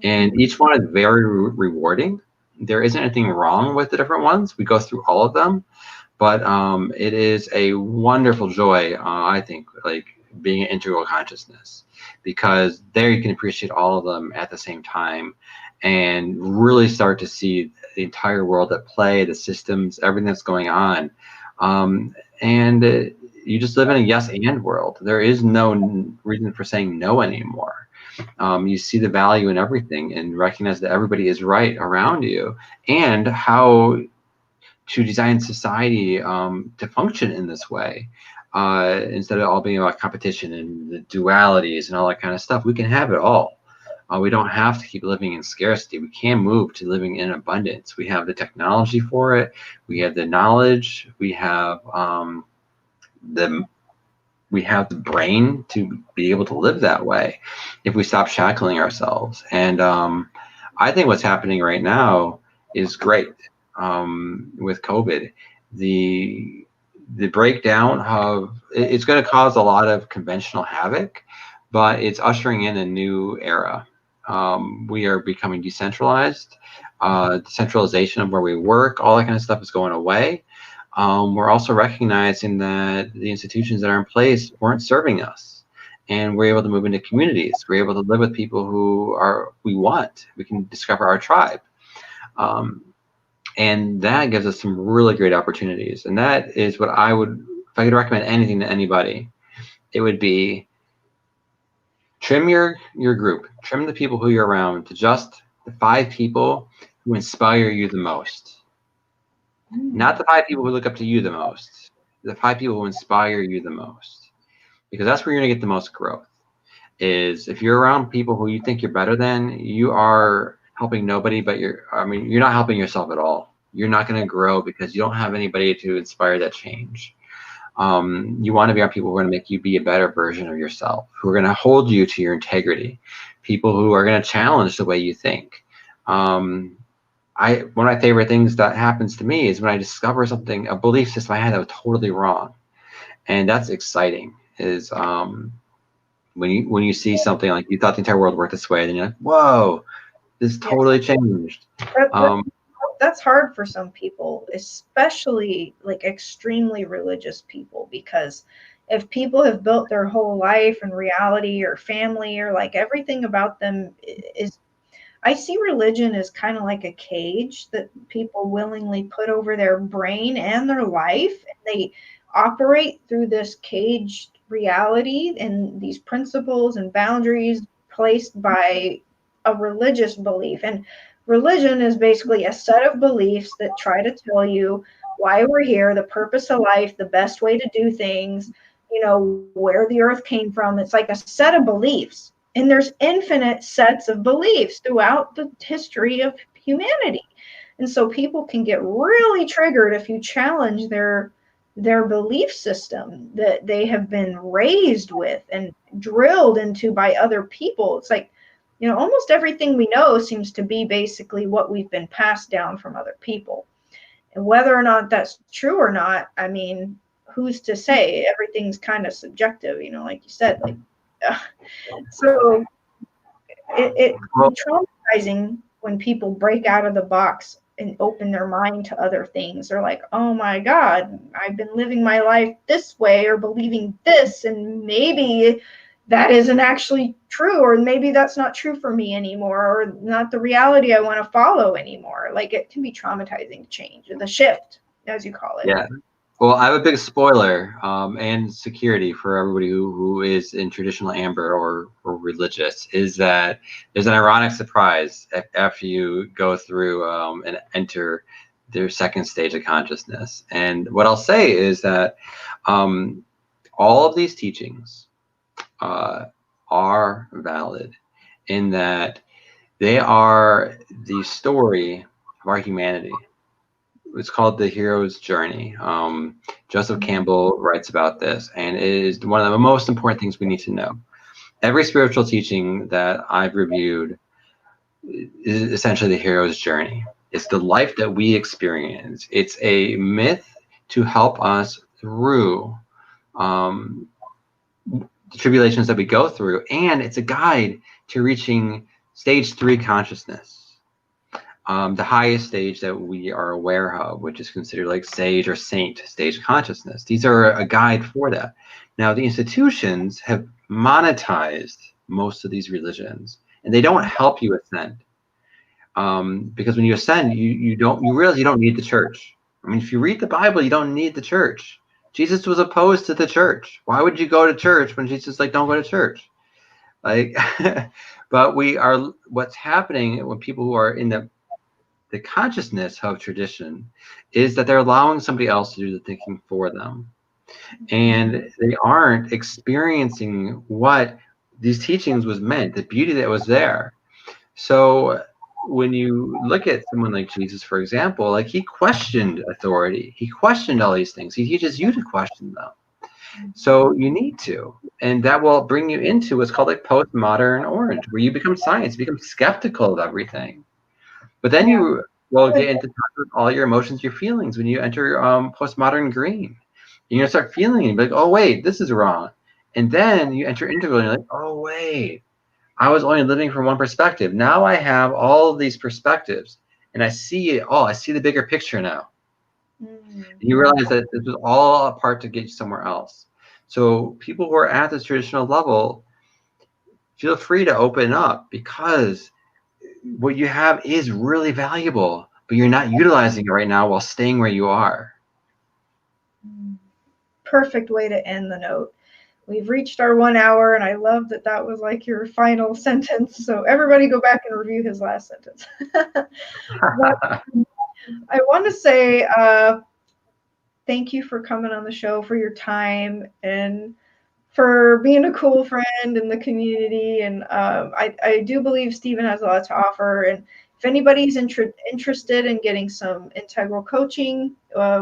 And each one is very rewarding. There isn't anything wrong with the different ones. We go through all of them, but it is a wonderful joy, I think, like being an integral consciousness, because there you can appreciate all of them at the same time and really start to see the entire world at play, the systems, everything that's going on. And you just live in a yes and world. There is no reason for saying no anymore. You see the value in everything and recognize that everybody is right around you, and how to design society to function in this way. Instead of all being about competition and the dualities and all that kind of stuff, we can have it all. We don't have to keep living in scarcity. We can move to living in abundance. We have the technology for it. We have the knowledge. We have the brain to be able to live that way if we stop shackling ourselves. And I think what's happening right now is great with COVID. The breakdown of it's going to cause a lot of conventional havoc, but it's ushering in a new era. We are becoming decentralized. Decentralization of where we work, all that kind of stuff is going away. We're also recognizing that the institutions that are in place weren't serving us, and we're able to move into communities. We're able to live with people who we want. We can discover our tribe, and that gives us some really great opportunities. And that is what I would, if I could recommend anything to anybody, it would be trim your group, trim the people who you're around to just the 5 people who inspire you the most. Not the 5 people who look up to you the most, the 5 people who inspire you the most, because that's where you're going to get the most growth. Is if you're around people who you think you're better than, you are helping nobody but you're not helping yourself at all. You're not going to grow because you don't have anybody to inspire that change. You want to be around people who are going to make you be a better version of yourself, who are going to hold you to your integrity, people who are going to challenge the way you think. One of my favorite things that happens to me is when I discover something, a belief system I had that was totally wrong, and that's exciting. Is when you see something like you thought the entire world worked this way, then you're like, whoa, this Yeah. totally changed. That's hard for some people, especially like extremely religious people, because if people have built their whole life and reality or family or like everything about them is, I see religion as kind of like a cage that people willingly put over their brain and their life. And they operate through this caged reality and these principles and boundaries placed by a religious belief. And religion is basically a set of beliefs that try to tell you why we're here, the purpose of life, the best way to do things, where the earth came from. It's like a set of beliefs. And there's infinite sets of beliefs throughout the history of humanity. And so people can get really triggered if you challenge their belief system that they have been raised with and drilled into by other people. It's like, almost everything we know seems to be basically what we've been passed down from other people. And whether or not that's true or not, I mean, who's to say? Everything's kind of subjective, like you said, like, so it can be traumatizing when people break out of the box and open their mind to other things. They're like, oh my God, I've been living my life this way or believing this, and maybe that isn't actually true, or maybe that's not true for me anymore, or not the reality I want to follow anymore. Like, it can be traumatizing to change, the shift, as you call it. Yeah. Well, I have a big spoiler and security for everybody who is in traditional amber or religious, is that there's an ironic surprise after you go through and enter their second stage of consciousness. And what I'll say is that all of these teachings are valid in that they are the story of our humanity. It's called The Hero's Journey. Joseph Campbell writes about this, and it is one of the most important things we need to know. Every spiritual teaching that I've reviewed is essentially the hero's journey. It's the life that we experience. It's a myth to help us through the tribulations that we go through, and it's a guide to reaching stage 3 consciousness. The highest stage that we are aware of, which is considered like sage or saint stage consciousness. These are a guide for that. Now, the institutions have monetized most of these religions, and they don't help you ascend. Because when you ascend, you realize you don't need the church. I mean, if you read the Bible, you don't need the church. Jesus was opposed to the church. Why would you go to church when Jesus is like, don't go to church? Like, but what's happening when people who are in the consciousness of tradition is that they're allowing somebody else to do the thinking for them. And they aren't experiencing what these teachings was meant, the beauty that was there. So when you look at someone like Jesus, for example, like he questioned authority. He questioned all these things. He teaches you to question them. So you need to. And that will bring you into what's called like postmodern orange, where you become science, you become skeptical of everything. But then you will get into touch with all your emotions, your feelings when you enter postmodern green. You're gonna start feeling it, like, oh wait, this is wrong. And then you enter integral and you're like, oh wait, I was only living from one perspective. Now I have all of these perspectives and I see it all. I see the bigger picture now. You realize that this was all a part to get you somewhere else. So people who are at this traditional level, feel free to open up, because what you have is really valuable, but you're not utilizing it right now while staying where you are. Perfect way to end the note. We've reached our 1 hour, and I love that that was like your final sentence. So everybody go back and review his last sentence. But I want to say thank you for coming on the show, for your time, and for being a cool friend in the community. And I do believe Stephen has a lot to offer. And if anybody's interested in getting some integral coaching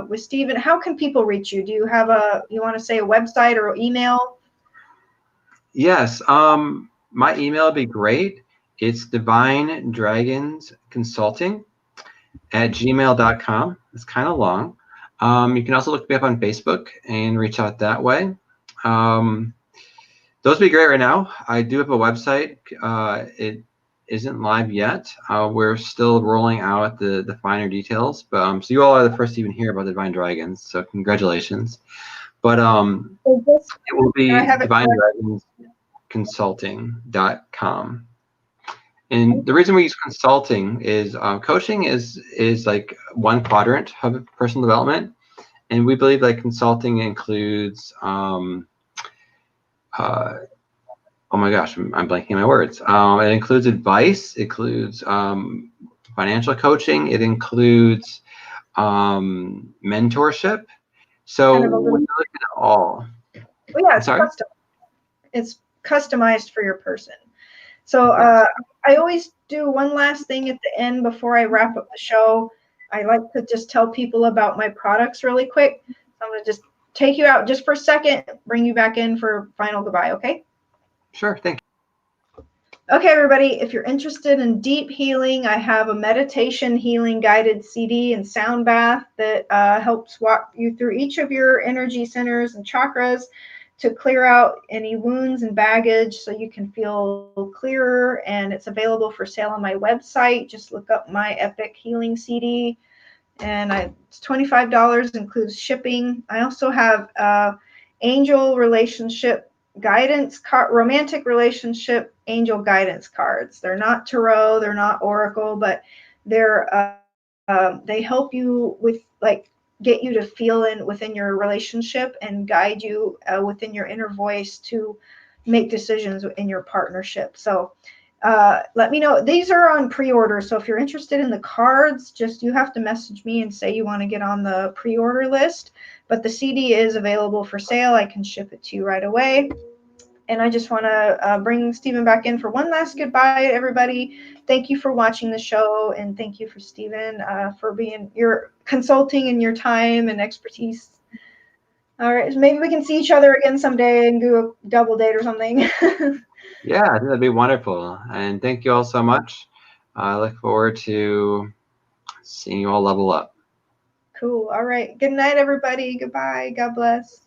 with Stephen, how can people reach you? Do you have you want to say a website or email? Yes. My email would be great. It's divinedragonsconsulting@gmail.com. It's kind of long. You can also look me up on Facebook and reach out that way. Those would be great right now. I do have a website. It isn't live yet. We're still rolling out the finer details, but so you all are the first to even hear about the Divine Dragons. So congratulations. But it will be divinedragonsconsulting.com. And the reason we use consulting is coaching is like one quadrant of personal development, and we believe that consulting includes oh my gosh, I'm blanking my words. It includes advice, it includes financial coaching, it includes mentorship. So we look at it all. Well, yeah, it's customized for your person. So I always do one last thing at the end before I wrap up the show. I like to just tell people about my products really quick. So I'm going to just take you out just for a second, bring you back in for final goodbye, okay? Sure, thank you. Okay, everybody, if you're interested in deep healing, I have a meditation healing guided CD and sound bath that helps walk you through each of your energy centers and chakras to clear out any wounds and baggage so you can feel clearer. And it's available for sale on my website. Just look up my Epic Healing CD. And it's $25, includes shipping. I also have angel relationship guidance card, romantic relationship angel guidance cards. They're not tarot, they're not oracle, but they're they help you with get you to feel within your relationship and guide you within your inner voice to make decisions in your partnership. So let me know. These are on pre-order, so if you're interested in the cards, you have to message me and say you want to get on the pre-order list. But the CD is available for sale. I can ship it to you right away. And I just want to bring Stephen back in for one last goodbye, everybody. Thank you for watching the show, and thank you for Stephen for being your consulting and your time and expertise. All right, so maybe we can see each other again someday and do a double date or something. Yeah, I think that'd be wonderful. And thank you all so much. I look forward to seeing you all level up. Cool. All right. Good night, everybody. Goodbye. God bless.